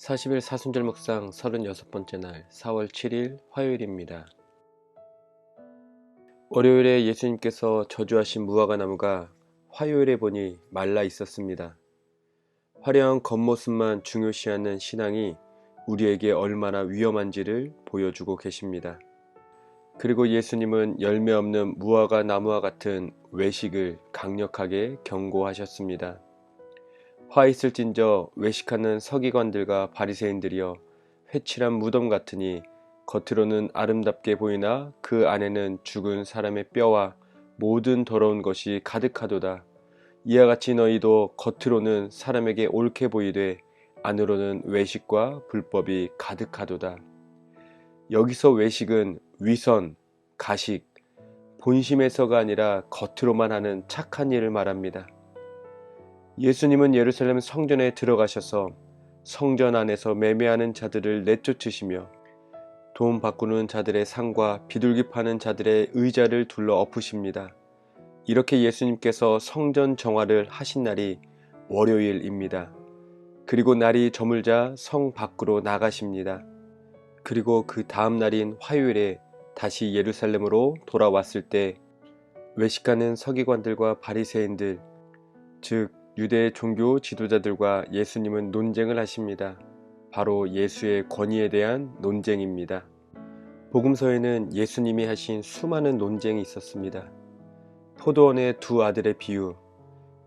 40일 사순절 묵상 36번째 날 4월 7일 화요일입니다. 월요일에 예수님께서 저주하신 무화과 나무가 화요일에 보니 말라 있었습니다. 화려한 겉모습만 중요시하는 신앙이 우리에게 얼마나 위험한지를 보여주고 계십니다. 그리고 예수님은 열매 없는 무화과 나무와 같은 외식을 강력하게 경고하셨습니다. 화 있을진저 외식하는 서기관들과 바리새인들이여 회칠한 무덤 같으니 겉으로는 아름답게 보이나 그 안에는 죽은 사람의 뼈와 모든 더러운 것이 가득하도다. 이와 같이 너희도 겉으로는 사람에게 옳게 보이되 안으로는 외식과 불법이 가득하도다. 여기서 외식은 위선, 가식, 본심에서가 아니라 겉으로만 하는 착한 일을 말합니다. 예수님은 예루살렘 성전에 들어가셔서 성전 안에서 매매하는 자들을 내쫓으시며 돈 바꾸는 자들의 상과 비둘기 파는 자들의 의자를 둘러 엎으십니다. 이렇게 예수님께서 성전 정화를 하신 날이 월요일입니다. 그리고 날이 저물자 성 밖으로 나가십니다. 그리고 그 다음 날인 화요일에 다시 예루살렘으로 돌아왔을 때 외식하는 서기관들과 바리새인들, 즉 유대 종교 지도자들과 예수님은 논쟁을 하십니다. 바로 예수의 권위에 대한 논쟁입니다. 복음서에는 예수님이 하신 수많은 논쟁이 있었습니다. 포도원의 두 아들의 비유,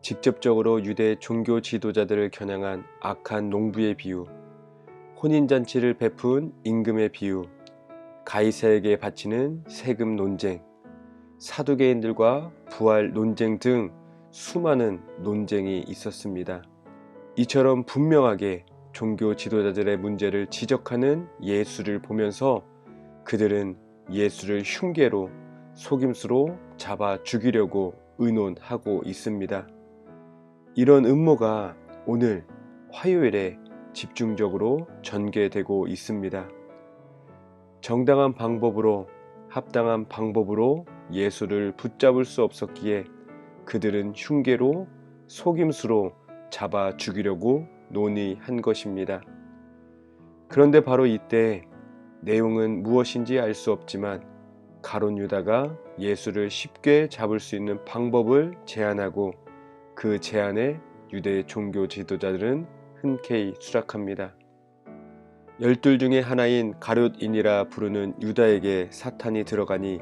직접적으로 유대 종교 지도자들을 겨냥한 악한 농부의 비유, 혼인잔치를 베푼 임금의 비유, 가이사에게 바치는 세금 논쟁, 사두개인들과 부활 논쟁 등 수많은 논쟁이 있었습니다. 이처럼 분명하게 종교 지도자들의 문제를 지적하는 예수를 보면서 그들은 예수를 흉계로 속임수로 잡아 죽이려고 의논하고 있습니다. 이런 음모가 오늘 화요일에 집중적으로 전개되고 있습니다. 정당한 방법으로, 합당한 방법으로 예수를 붙잡을 수 없었기에 그들은 흉계로 속임수로 잡아 죽이려고 논의한 것입니다. 그런데 바로 이때 내용은 무엇인지 알 수 없지만 가룟 유다가 예수를 쉽게 잡을 수 있는 방법을 제안하고 그 제안에 유대 종교 지도자들은 흔쾌히 수락합니다. 12 중에 하나인 가룟인이라 부르는 유다에게 사탄이 들어가니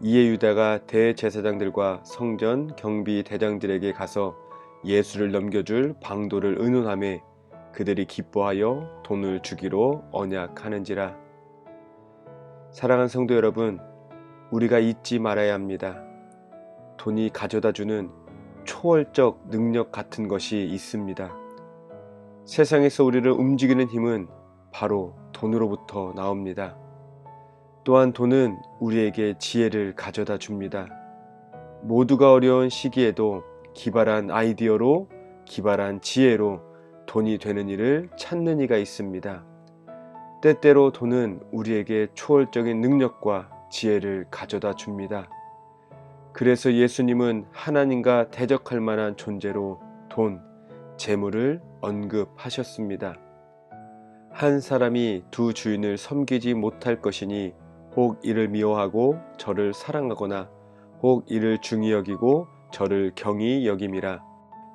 이에 유다가 대제사장들과 성전 경비 대장들에게 가서 예수를 넘겨줄 방도를 의논하매 그들이 기뻐하여 돈을 주기로 언약하는지라. 사랑하는 성도 여러분, 우리가 잊지 말아야 합니다. 돈이 가져다주는 초월적 능력 같은 것이 있습니다. 세상에서 우리를 움직이는 힘은 바로 돈으로부터 나옵니다. 또한 돈은 우리에게 지혜를 가져다 줍니다. 모두가 어려운 시기에도 기발한 아이디어로, 기발한 지혜로 돈이 되는 일을 찾는 이가 있습니다. 때때로 돈은 우리에게 초월적인 능력과 지혜를 가져다 줍니다. 그래서 예수님은 하나님과 대적할 만한 존재로 돈, 재물을 언급하셨습니다. 한 사람이 두 주인을 섬기지 못할 것이니 혹 이를 미워하고 저를 사랑하거나 혹 이를 중히 여기고 저를 경히 여김이라.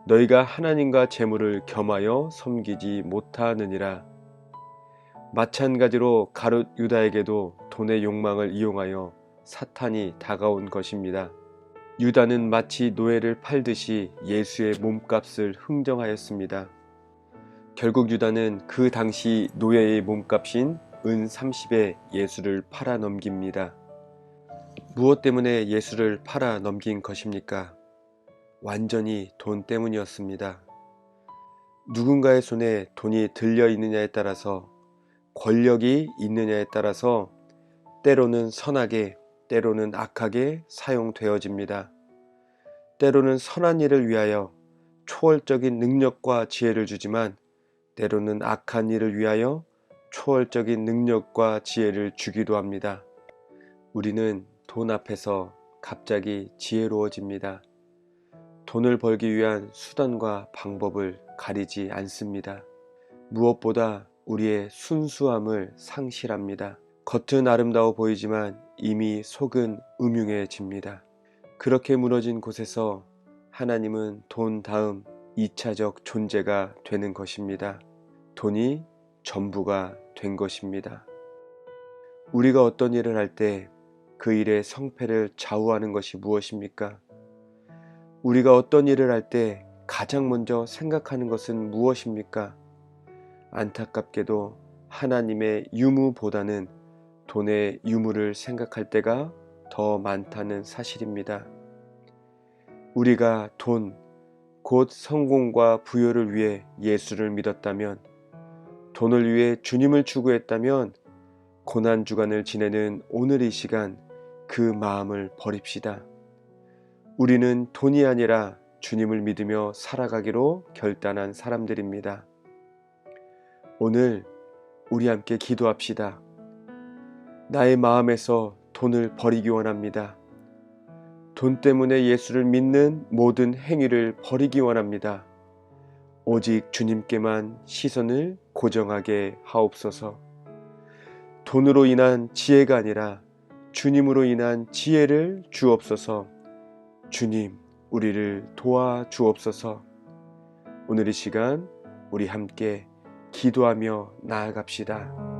너희가 하나님과 재물을 겸하여 섬기지 못하느니라. 마찬가지로 가룟 유다에게도 돈의 욕망을 이용하여 사탄이 다가온 것입니다. 유다는 마치 노예를 팔듯이 예수의 몸값을 흥정하였습니다. 결국 유다는 그 당시 노예의 몸값인 은 30에 예수를 팔아 넘깁니다. 무엇 때문에 예수를 팔아 넘긴 것입니까? 완전히 돈 때문이었습니다. 누군가의 손에 돈이 들려 있느냐에 따라서, 권력이 있느냐에 따라서 때로는 선하게, 때로는 악하게 사용되어집니다. 때로는 선한 일을 위하여 초월적인 능력과 지혜를 주지만 때로는 악한 일을 위하여 초월적인 능력과 지혜를 주기도 합니다. 우리는 돈 앞에서 갑자기 지혜로워집니다. 돈을 벌기 위한 수단과 방법을 가리지 않습니다. 무엇보다 우리의 순수함을 상실합니다. 겉은 아름다워 보이지만 이미 속은 음흉해집니다. 그렇게 무너진 곳에서 하나님은 돈 다음 2차적 존재가 되는 것입니다. 돈이 전부가 된 것입니다. 우리가 어떤 일을 할 때 그 일의 성패를 좌우하는 것이 무엇입니까? 우리가 어떤 일을 할 때 가장 먼저 생각하는 것은 무엇입니까? 안타깝게도 하나님의 유무보다는 돈의 유무를 생각할 때가 더 많다는 사실입니다. 우리가 돈, 곧 성공과 부여를 위해 예수를 믿었다면, 돈을 위해 주님을 추구했다면 고난주간을 지내는 오늘 이 시간 그 마음을 버립시다. 우리는 돈이 아니라 주님을 믿으며 살아가기로 결단한 사람들입니다. 오늘 우리 함께 기도합시다. 나의 마음에서 돈을 버리기 원합니다. 돈 때문에 예수를 믿는 모든 행위를 버리기 원합니다. 오직 주님께만 시선을 고정하게 하옵소서. 돈으로 인한 지혜가 아니라 주님으로 인한 지혜를 주옵소서. 주님, 우리를 도와 주옵소서. 오늘 이 시간 우리 함께 기도하며 나아갑시다.